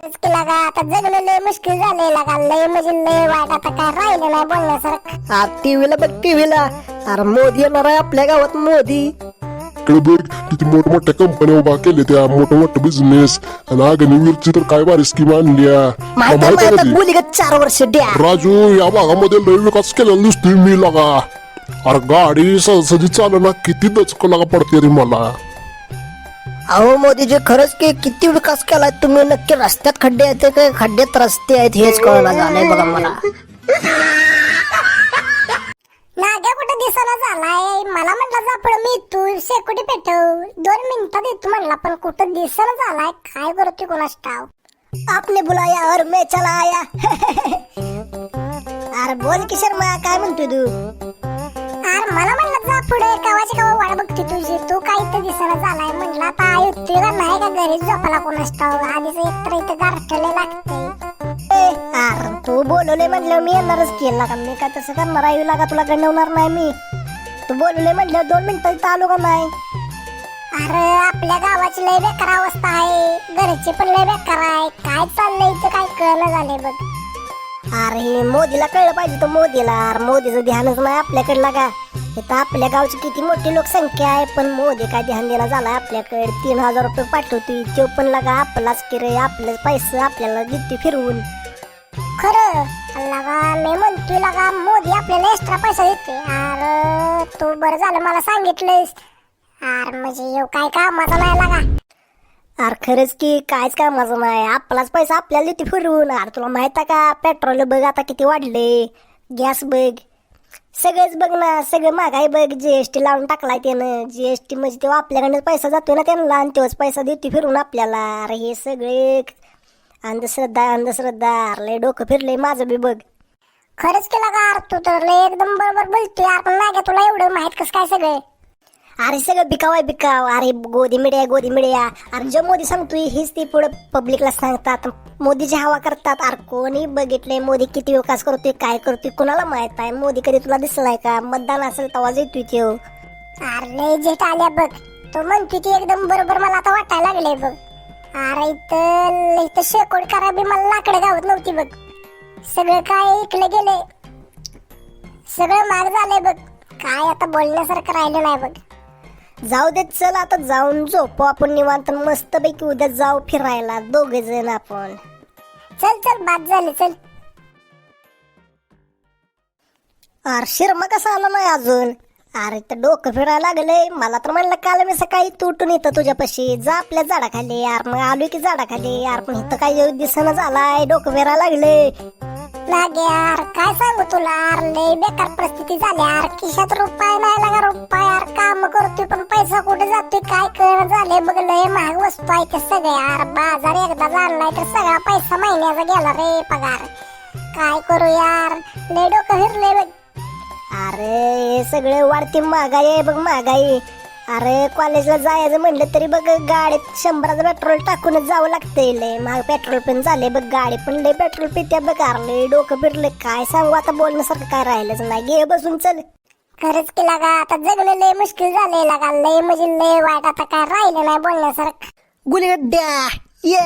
तेच की लगा आता जगणं लय मुश्किल झालंय लगा लय म्हणजे लय वाईट आता काय राहिलं नाही बोलण्यासारखं. टीव्हीला बघ टीव्हीला. अरे मोदी येणार आहे आपल्या गावात मोदी. इकडे बघ किती मोठमोठ्या कंपन्या उभा केल्या त्या मोठमोठे बिझनेस आणि अग्निवीरची तर काय भारी स्कीम आणल्या माहिती माहिती आहे का ती? गुलीगत 4 वर्ष द्या. राजू या भागामध्ये लय विकास केलेला दिसतोय मी लगा. अरे गाडी सहजी चालना किती दचक लागा पडते रे मला. अहो मोदीजी खरंच की किती विकास केलाय तुम्ही. नक्की रस्त्यात खड्डे आहेत काय खड्ड्यात रस्ते आहेत हेच कळना झालंय बघा मला. नाग्या कुठं दिसायला झालाय. मला म्हटलं जा पण मी तू शेकोटी पेटव 2 मिनिटात येतो म्हणला पण कुठं दिसायला झालाय. काय करतोय कोणास ठाव. आपने बुलाया और मैं चला आया. अरे बोल की शर्मा काय म्हणतोय तू. अरे मला म्हणलं जा पुढे कवाची कवा वाट बघते तुझी. तू काय इथं दिसायला झालाय म्हणलं आता येतोय का नाही का घरी झोपाला कोणास ठाव. आधीच एकतर इथं गारठले लागते. अरे तू बोलवले म्हणलं मी येणारच केला का. मी काय तसं करणार आहे लागा तुला गणवणार नाही मी. तू बोलवले म्हणलं 2 मिनिटात इथं आलो का नाही. अरे आपल्या गावाची लय बेकार अवस्था आहे. घरची पण लय बेकार आहे. काय चाललंय इथं काय कळलं झालंय बघ. अरे मोदीला कळलं पाहिजे तो मोदीला. अरे मोदीचं ध्यानच नाही आपल्याकडे लागा. इथं आपल्या गावची किती मोठी लोकसंख्या आहे पण मोदी काय ध्यान देणं झालाय आपल्याकडे. 3000 रुपये पाठवतोय तो पण लागा आपलाच की रे. आपले पैसे आपल्याला देते फिरवून. खरं लगा मी म्हणतोय लगा मोदी आपल्याला एक्स्ट्रा पैसा देते. अरे तू बरं झालं मला सांगितलंस. अरे म्हणजे येऊ काय कामाचा नाही लागा. अरे खरंच की कायच कामाचं नाही. आपलाच पैसा आपल्याला देते फिरवून. अरे तुला माहित आहे का पेट्रोल बघ आता किती वाढले. गॅस बघ सगळंच बघ ना. सगळं महागाई बघ. जीएसटी लावून टाकलाय त्यानं. जीएसटी म्हणजे तेव्हा आपल्याकडे पैसा जातोय ना त्यांना आणि तेव्हाच पैसा देते फिरून आपल्याला. अरे हे सगळे अंधश्रद्धा. अरे लय डोकं फिरलंय माझं बी बघ. खरंच केला का. अरे तू तर लय एकदम बरोबर बोलतोय. आपण नाही तुला एवढं माहित कसं काय सगळं. अरे सगळं बिकाव आहे बिकाव. अरे गोदी मिडिया. अरे जो मोदी सांगतोय हीच ती पुढे पब्लिकला सांगतात. मोदीची हवा करतात. अरे कोणी बघितलंय मोदी किती विकास करतोय काय करतोय कुणाला माहित आहे. मोदी कधी तुला दिसलाय का. मतदान असेल तेव्हा येतोय तो. अरे लय जेट आल्या बघ. तो म्हणतोय ती एकदम बरोबर मला आता वाटायला लागले बघ. अरे इथं शेकोड करा बी मला लाकडं गावत नव्हती बघ. सगळं काय इकडे गेले. सगळं माग झालंय बघ. काय आता बोलण्यासारखं राहिलं नाही बघ. जाऊ देत चल आता जाऊन झोपू आपण निवांत मस्त पैकी. उद्या जाऊ फिरायला 2 जण आपण. चल बाद झाली चल. अरे शिरमा कसा आला नाही अजून. अरे तर डोकं फिरायला लागलंय मला तर म्हणलं काल मी सकाळी तुटून येतं तुझ्यापाशी जा आपल्या झाडाखाली. यार मग आलोय की झाडाखाली. यार पण इथं काय दिसणं झालाय. डोकं फिरायला लागलंय. लागे यार काय सांगू तुला. यार लय बेकार परिस्थिती झाली यार. खिशात रुपये नाही लागा रुपये. यार काम करतोय पण पैसा कुठे जातोय काय कळलं झालंय बघ. लय महाग वस्तू आहे ते सगळे यार. बाजार एकदा आणलाय तर सगळा पैसा महिन्याचा गेला रे पगार. काय करू यार लय डोकं फिरलंय बघ. अरे हे सगळे वाढती महागाई आहे बघ महागाई. अरे कॉलेजला जायचं म्हणलं तरी बघ गाडीत 100चं पेट्रोल टाकूनच जावं लागतंय. लय महाग पेट्रोल पण झाले बघ. गाडी पण लय पेट्रोल पित्या बघ. अरे डोकं फिरले काय सांगू आता बोलण्यासारखं काय राहिलंच नाही. घे बसून चल. खरंच की लागा आता जगणं लय मुश्किल झालंय लागा. लय म्हणजे लय वाईट आता काय राहिलं नाही बोलण्यासारखं. गुलिगड्ड्या ये.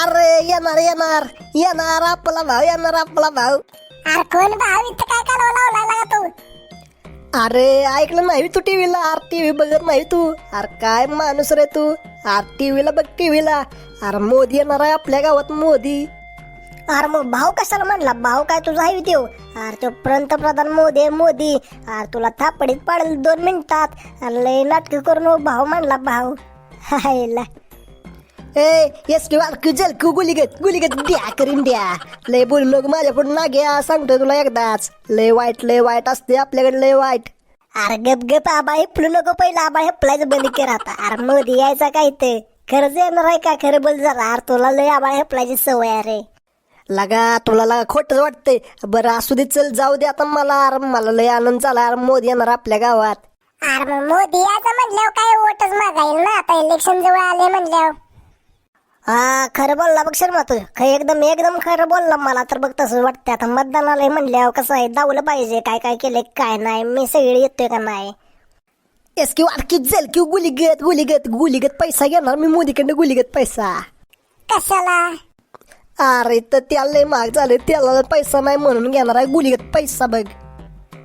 अरे येणार आपला भाऊ. अरे कोण भाव इथं काय कालवा लावला लागा तू. अरे ऐकलं नाही तू टीव्हीला. अरे टीव्ही बघत नाही तू. अरे काय माणूस रे तू. अरे टीव्हीला बघ टीव्हीला. अरे मोदी येणार आहे आपल्या गावात मोदी. अरे मग भाऊ कशाला म्हणला. भाऊ काय तुझा आहे देव. अरे तो पंतप्रधान मोदी. अरे तुला थापडीत पाडेल 2 मिनिटात. अरे लय नाटक करून भाऊ म्हणला भाऊ. हायला गुलिगत द्या करीन द्या. लय बोलू नको माझ्या पुढे ना घ्या सांगतोय तुला एकदाच. लय वाईट असते आपल्याकडे लय वाईट. अरे गप आबा हेपलू नको. पहिला आबा हेपलायचं बंद कर आता. अरे मोदी यायचा काय ते खरंच येणार आहे का. खरं बोल जरा. अरे तुला लय आबा हेपलायची सवय अरे. लगा तुला लगा खोटच वाटतंय. बरं असू दे चल जाऊ दे आता मला. अरे मला लय आनंद झाला. अरे मोदी येणार आपल्या गावात. अरे मग मोदी यायचं म्हणल्यावर काय वोटच मागाईल ना. आता इलेक्शन जवळ आले म्हणल्यावर. हा खरं बोलला बघ शर्मा तू. एकदम खरं बोलला. मला तर बघ तसं वाटतं. आता मतदानाला म्हणल्यावर कसं आहे दावलं पाहिजे काय काय केलंय काय नाही. मी सगळे येतोय का नाही. एस क्यू आर क्यू झेल क्यू गुलिगत पैसा घेणार मी मोदीकडनं गुलिगत पैसा. कशाला अरे तर त्याला लय महाग झाले, त्याला पैसा नाही म्हणून घेणार आहे गुलीगत पैसा बघ.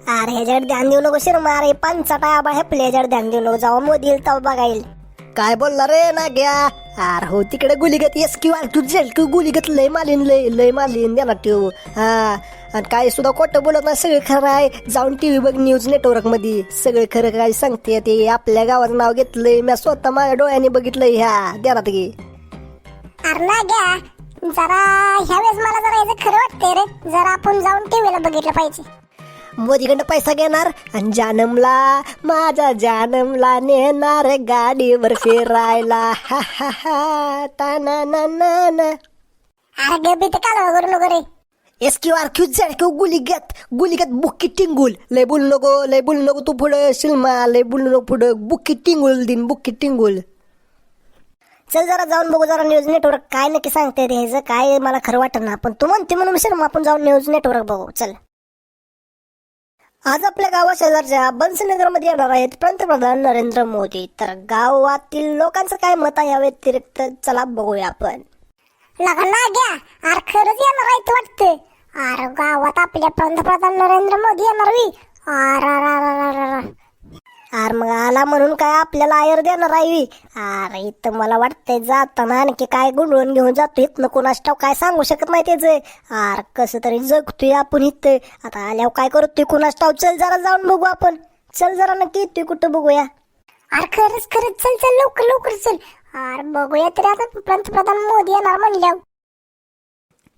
अरे ह्याच्याकडे ध्यान देऊ नको शर्मा. अरे पंचाटा आबा हेपले ह्याच्याकडे ध्यान देऊ नको. जेव्हा मोदी येईल तेव्हा बघाईल. काय बोलला रे ना घ्या. अरे हो तिकडे गुलीगत येस किंवा तू झेलक्यू गुलीगत लय मालीन लय मालीन देणार ठेव. हा आणि काय सुद्धा खोटं बोलत नाही, सगळं खरं आहे. जाऊन टीव्ही बघ, न्यूज नेटवर्क मध्ये सगळं खरं काय सांगते. ते आपल्या गावाचं नाव घेतलंय, मी स्वतः माझ्या डोळ्याने बघितलंय. ह्या देणार घे. अरे ना घ्या, जरा ह्या वेळेस मला जरा याचं खरं वाटतंय रे. जरा आपण जाऊन टीव्हीला बघितलं पाहिजे. मोदीकडनं पैसा घेणार आणि जानमला, माझ्या जानमला नेणार गाडीवर फिरायला. हा हा हा ता ना ना ना ना. अरे गबी तर कालवा करू नको रे. S Q R Q Z Q गुलीगत बुक्की टिंगुल. लय बोलू नको तू पुढं शिल्मा. लय बोलू नको पुढं. बुक्की टिंगुल. चल जरा जाऊन बघू जरा न्यूज नेटवर्क काय नक्की सांगते ते. ह्याचं काय मला खरं वाटत ना. पण तू म्हणते म्हणून शर्मा आपण जाऊन न्यूज नेटवर्क बघू. चल. आज आपल्या गावा शेजारच्या बन्सीनगरमध्ये येणार आहेत पंतप्रधान नरेंद्र मोदी. तर गावातील लोकांचं काय मत आहे या व्यतिरिक्त चला बघूया आपण. लगा ना घ्या, अरे खरंच येणार आहे वाटतंय. अरे गावात आपल्या पंतप्रधान नरेंद्र मोदी येणार वी. अरे मग आला म्हणून काय आपल्याला आयर देणार आहे. अरे इथं मला वाटतंय जाताना आणखी काय गुंडळून घेऊन जातो इथनं कोणाच ठाव काय सांगू शकत नाही त्याचं. अरे कसं तरी जगतोय आपण इथं. आता आल्यावर काय करतोय कुणाच ठाव. चल जरा जाऊन बघू आपण. चल जरा नक्की येतोय कुठं बघूया. अरे खरंच चल लवकर चल. अरे बघूया तरी आता पंतप्रधान मोदी येणार म्हणल्यावर.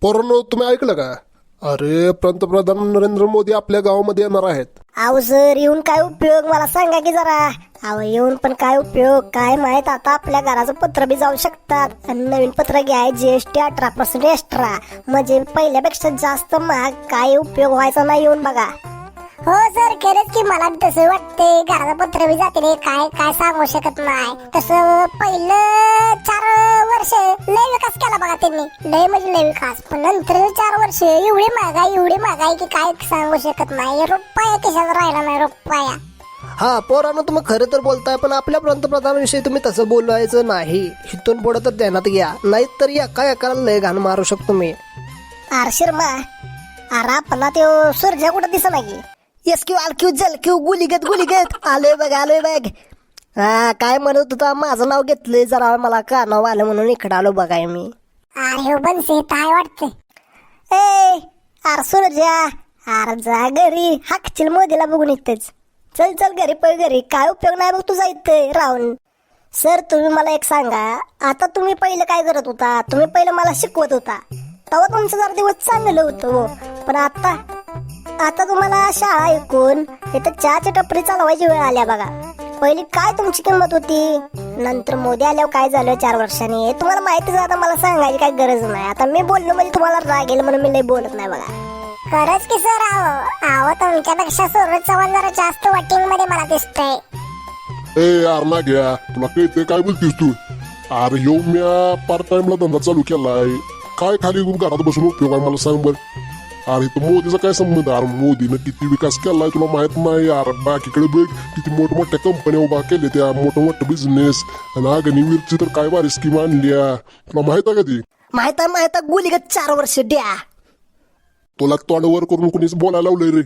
पोरांनो, तुम्ही ऐकलं का? अरे पंतप्रधान नरेंद्र मोदी आपल्या गावामध्ये येणार आहेत. अहो सर येऊन काय उपयोग मला सांगा की जरा. अहो येऊन पण काय उपयोग काय माहित. आता आपल्या घराचं पत्र बी जाऊ शकतात आणि नवीन पत्र घ्याय GST 18% एक्स्ट्रा. म्हणजे पहिल्यापेक्षा जास्त महाग. काय उपयोग व्हायचा नाही येऊन बघा. हो सर, खरंच की मला बी तसं वाटतंय. घराचं पत्र बी जाते रे. काय सांगू शकत नाही. तसं पहिलं 4 वर्ष लय विकास केला बघा त्यांनी. लय म्हणजे लय विकास. पण नंतर 4 वर्ष एवढी महागाई की काय सांगू शकत नाही. रुपया कशाचा राहिला नाही रुपया. हा पोरांनो, तुम्ही खरं तर बोलताय, पण आपल्या पंतप्रधानाविषयी तुम्ही तसं बोलायचं नाही. इथून पुढे तर ध्यानात घ्या, नाहीतर एकाला लय घाण मारू शकतो मी. अरे शर्मा, अरे आपला तो सूर्या कुठं दिसत नाही. S Q R Q Z Q गुलीगत आलोय बघ. हा काय म्हणत होता, माझं नाव घेतलंय जरा, मला का नाव आलं म्हणून इकडं आलो बघाय मी. अरे हो बनसे काय वाटतंय. ए अरे सूर्या, अरे जा घरी. हाकशील मोदीला बघून इथेच. चल घरी पळ घरी. काय उपयोग नाही बघ तुझा इथं राहून. सर तुम्ही मला एक सांगा, आता तुम्ही पहिलं काय करत होता. तुम्ही पहिलं मला शिकवत होता तेव्हा तुमचं जरा दिवस चांगलं होतं. पण आता तुम्हाला शाळा ऐकून इथं चहाची टपरी चालवायची वेळ आल्या बघा. पहिली काय तुमची किंमत होती. नंतर मोदी आल्यावर काय झालं 4 वर्षांनी तुम्हाला माहितीच. आता मला सांगायची काही गरज नाही. आता मी बोललो म्हणजे तुम्हाला राग येईल म्हणून मी लई बोलत नाही बघा. खरंच की सर. आहो तुमच्यापेक्षा सूरज चव्हाण जरा जास्त वॉटिंग मध्ये मला दिसतंय. ए यार ना घ्या, तुला कळते काय बोलतीस तू? अरे ह्यो म्या पार्ट टाइमला धंदा चालू केलाय. काय खाली घरात बसून उपयोग आहे मला सांग बर. अरे तो मोदीचा काय संबंध? अरे मोदीनं किती विकास केलाय तुला माहित नाही यार. बाकीकडे बघ किती मोठमोठ्या कंपन्या उभा केल्या, त्या मोठमोठं बिझनेस. आणि अग्निवीरची तर काय भारी स्कीम आणल्या, तुला माहित आहे का ती? माहित आहे गुलीगत 4 वर्ष द्या. तुला तोंडवर करून कोणीच बोलायला लावलंय रे.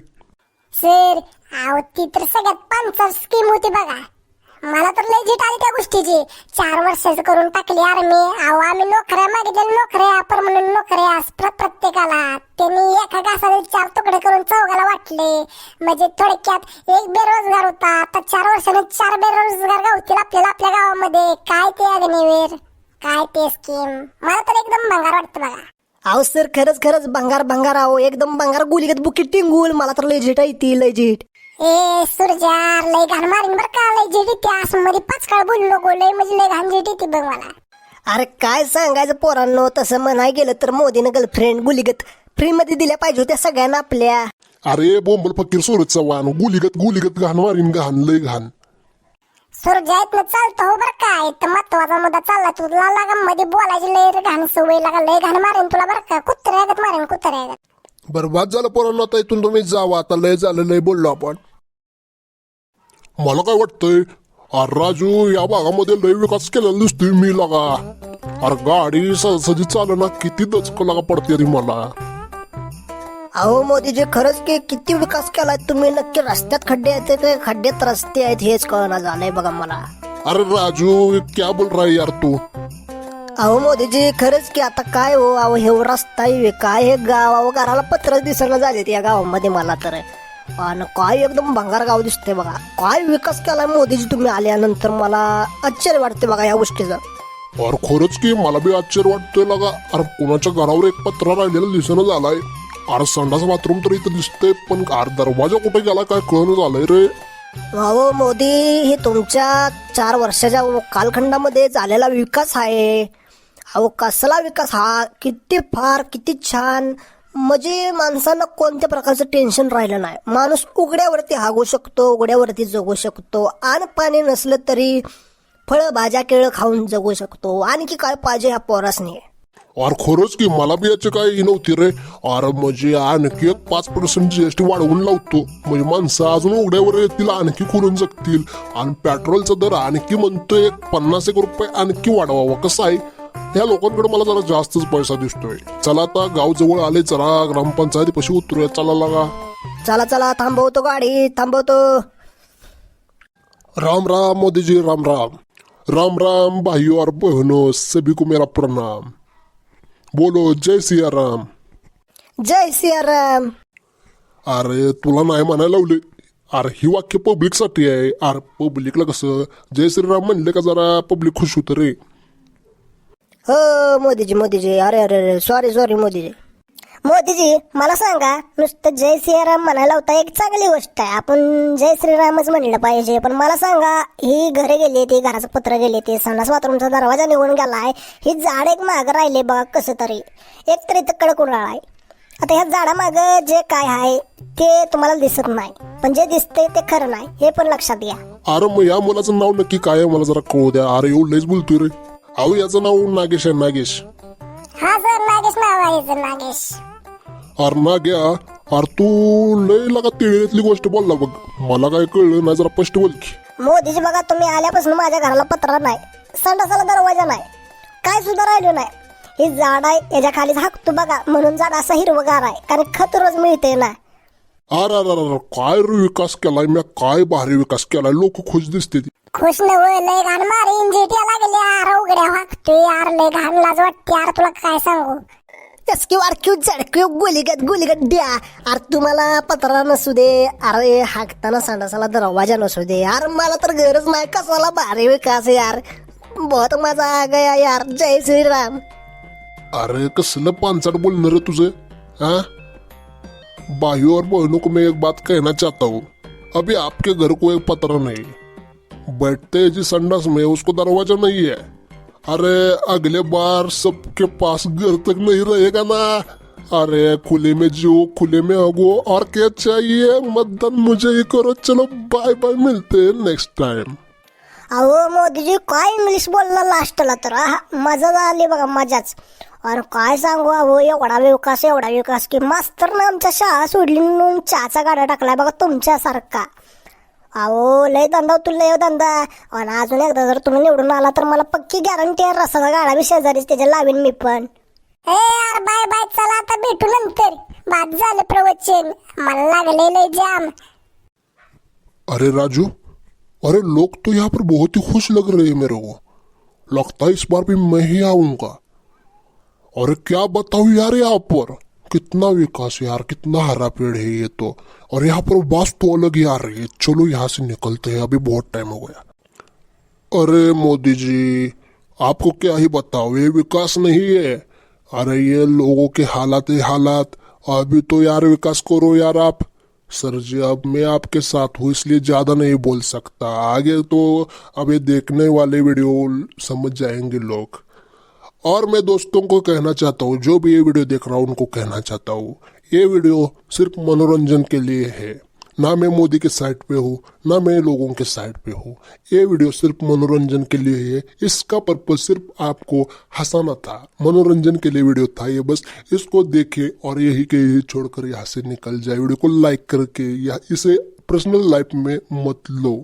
सर आहो ती तर सगळ्यात पंचार स्कीम होती बघा. मला तर लय झीट आली त्या गोष्टीची. 4 वर्षाचं करून टाकली आर्मी. अहो आम्ही नोकऱ्या मागितल्या, नोकऱ्या म्हणून नोकऱ्या प्रत्येकाला. त्यांनी एका घासाने 4 तुकडे करून 4घाला वाटले. म्हणजे थोडक्यात एक बेरोजगार होता, आता 4 वर्षाने 4 बेरोजगार गावतील आपल्याला आपल्या गावामध्ये. काय ते अग्निवीर, काय ते स्कीम. मला तर एकदम भंगार वाटतं बघा. अहो सर खरंच भंगार आहो, एकदम भंगार. गुलीगत बुकी टिंगूल. मला तर लय झीट आहे ती, लय झीट. ए सुरजा, लय घाण मारीन बर का. लय झीट येते असं मध्ये 5 काळ बोलू नको. लय म्हणजे लय घाण झीट येते बघ मला. अरे काय सांगायचं पोरांनो, तसं म्हणाय गेलं तर मोदीनं गर्लफ्रेंड गुलीगत फ्री मध्ये दिल्या पाहिजे होत्या सगळ्यांना आपल्या. अरे बोंबल फकीर सूरज चव्हाण गुलीगत घाण मारीन, घाण लय घाण. सुरजा इथनं चालतो हो बर का. इथं महत्वाचा मुद्दा चालला. तुला लागा मध्ये बोलायची लय घाण सवय लागा. लय घाण मारेन तुला बर का. कुत्र्यागत मारेन कुत्र्यागत. बरबाद झालं पोरांनो, आता इथून तुम्ही जावा. आता लय झालं, लय बोललो आपण. मला काय वाटतंय, अरे राजू, या भागामध्ये लय विकास केलेला दिसतोय मी लगा. अरे गाडी सहजी चालना, किती दचक लागा पडते रे मला. अहो मोदीजी, खरंच की किती विकास केलाय तुम्ही. नक्की रस्त्यात खड्डे आहेत ते खड्ड्यात रस्ते आहेत हेच कळना झालंय बघा मला. अरे राजू, क्या बोल रहा है यार तू. अहो मोदीजी, खरंच की आता काय हो. अहो हे रस्ता हे काय हे गाव, अहो घराला पत्र दिसणं झाले या गावामध्ये मला तर. आणि काय एकदम भंगार गाव दिसतंय बघा. काय विकास केलाय मोदीजी तुम्ही आल्यानंतर. मला आश्चर्य वाटते बघा या गोष्टीचं. अरे खरंच की मला बी आश्चर्य वाटतोय लगा. अरे कोणाच्या घरावर एक पत्रा राहिलेला दिसणं झालाय. अरे संडास बाथरूम तर इथं दिसतंय, पण अरे दरवाजा कुठे गेला काय कळणं झालंय रे. अहो मोदी, हे तुमच्या 4 वर्षाच्या कालखंडामध्ये झालेला विकास आहे. अहो कसला विकास हा, किती छान. म्हणजे माणसांना कोणत्या प्रकारचं टेन्शन राहिलं नाही. माणूस उघड्यावरती हागू शकतो, उघड्यावरती जगू शकतो. अन्न पाणी नसलं तरी फळं भाज्या केळं खाऊन जगू शकतो. आणखी काय पाहिजे ह्या पोरासनी. अरे खरंच की मला बी याची काही नव्हती रे. अरे म्हणजे आणखी 5% GST वाढवून लावतो, म्हणजे माणसं अजून उघड्यावर येतील, आणखी खुलून जगतील. आणि पेट्रोलचा दर आणखी म्हणतोय 50 रुपये आणखी वाढवावा. कसं आहे, ह्या लोकांकडे मला जरा जास्तच पैसा दिसतोय. चला आता गाव जवळ आले, जरा ग्रामपंचायतीपाशी उतरूया. चला लागा. चला थांबवतो गाडी, थांबवतो. राम राम मोदी जी, राम राम. राम राम भाइयों और बहनों, सभी को मेरा प्रणाम. बोलो जय सिया राम. जय सियाराम. अरे तुला नाही म्हणायला लावले. अरे ही वाक्य पब्लिक साठी आहे. अरे पब्लिकला कसं जय श्रीराम म्हणले का जरा पब्लिक खुश होतं रे. हो मोदीजी, अरे सॉरी मोदीजी. मोदीजी, मला सांगा, नुसतं जय श्रीराम म्हणायला होता एक चांगली गोष्ट आहे. आपण जय श्रीरामच म्हणलं पाहिजे. पण मला सांगा, ही घरे गेली, ती घराचं पत्र गेले, ते संडास बाथरूमचा दरवाजा निघून गेलाय. ही झाड एक मागं राहिले बघा कसं तरी. एक तरी तर कडक उन्हाळा आहे. आता ह्या झाडामागं जे काय आहे ते तुम्हाला दिसत नाही, पण जे दिसतंय ते खरं नाही, हे पण लक्षात घ्या. अरे मग या मुलाचं नाव नक्की काय आहे मला जरा कळू द्या. अरे एवढं लयच बोलतोय रे. अहो याचं नाव नागेश आहे, नागेश. हा सर, नागेश नाव आहे सर, नागेश. अरे नाग्या, अरे तू लय लगा तिळीतली गोष्ट बोलला बघ. मला काय कळलं नाही, जरा स्पष्ट बोल की. मोदीजी बघा, तुम्ही आल्यापासून माझ्या घराला पत्रा नाही, संडासाला दरवाजा नाही, काय सुद्धा राहिलो नाही. ही झाड आहे, याच्या खाली झाकतो बघा, म्हणून झाड असं हिरवगार आहे, कारण खत रोज मिळते ना. अरे अरे अरे काय रे विकास केलाय मी, काय भारी विकास केलाय. लोक खुश दिसते ती. खुश नव, लय घाण मारीन जेट्या लागले यार. उघड्या वागतोय यार, लय घाण लाज वाटते यार. तुला काय सांगू. क्यू झडक्यू गुलीगत द्या. अरे तुम्हाला पत्रा नसू दे, अरे हाकताना संडासाला दरवाजा नसू दे. यार मला तर गरज नाही. कसाला भारी विकास यार, बहुत मजा आ गया यार. जय श्रीराम. अरे कसलं पांचट बोलणार रे तुझे. हाँ, भाइयों और बहनों को मैं एक बात कहना चाहता हूँ. अभी आपके घर को एक पत्र नहीं, बैठते हैं जिस संडास में उसको दरवाजा नहीं है. अरे अगले बार सबके पास घर तक नहीं रहेगा ना. अरे खुले में जियो, खुले में हगो, और क्या चाहिए. मतदान मुझे ही करो. चलो बाय बाय, मिलते हैं नेक्स्ट टाइम. अहो मोदीजी, काय इंग्लिश बोलला लास्टला तर. मजा झाली बघा, मजाच. अरे काय सांगू, अहो एवढा विकास की मास्तरनं आमच्या शाळा सोडली म्हणून चहाचा गाडा टाकलाय बघा तुमच्यासारखा. अहो लय धंदा, तू लय धंदा. आणि अजून एकदा जर तुम्ही निवडून आला तर मला पक्की गॅरंटी आहे, रसाचा गाडा बी शेजारीच त्याच्या लावीन मी पण. ए यार, बाय बाय, चला आता भेटू नंतर. बाद झालं प्रवचन, मला लागले लय जाम. अरे राजू, अरे लोग तो यहाँ पर बहुत ही खुश लग रहे हैं मेरे को. लगता है इस बार भी मैं ही आऊंगा. अरे क्या बताऊं यार, यहाँ पर कितना विकास यार, कितना हरा पेड़ है ये तो. और यहाँ पर बात तो अलग ही आ रही है. चलो यहाँ से निकलते हैं, अभी बहुत टाइम हो गया. अरे मोदी जी, आपको क्या ही बताओ, ये विकास नहीं है. अरे ये लोगों के हालात ही हालात. अभी तो यार विकास करो यार आप. सर जी, अब मैं आपके साथ हूँ इसलिए ज्यादा नहीं बोल सकता. आगे तो अब ये देखने वाले वीडियो समझ जाएंगे लोग. और मैं दोस्तों को कहना चाहता हूँ, जो भी ये वीडियो देख रहा हूँ उनको कहना चाहता हूँ, ये वीडियो सिर्फ मनोरंजन के लिए है. ना मैं मोदी के साइड पे हूँ, ना मैं लोगों के साइड पे हूँ. ये वीडियो सिर्फ मनोरंजन के लिए है. इसका पर्पज सिर्फ आपको हंसाना था, मनोरंजन के लिए वीडियो था ये. बस इसको देखे और यही के यही छोड़कर यहाँ से निकल जाए. वीडियो को लाइक करके या इसे पर्सनल लाइफ में मत लो.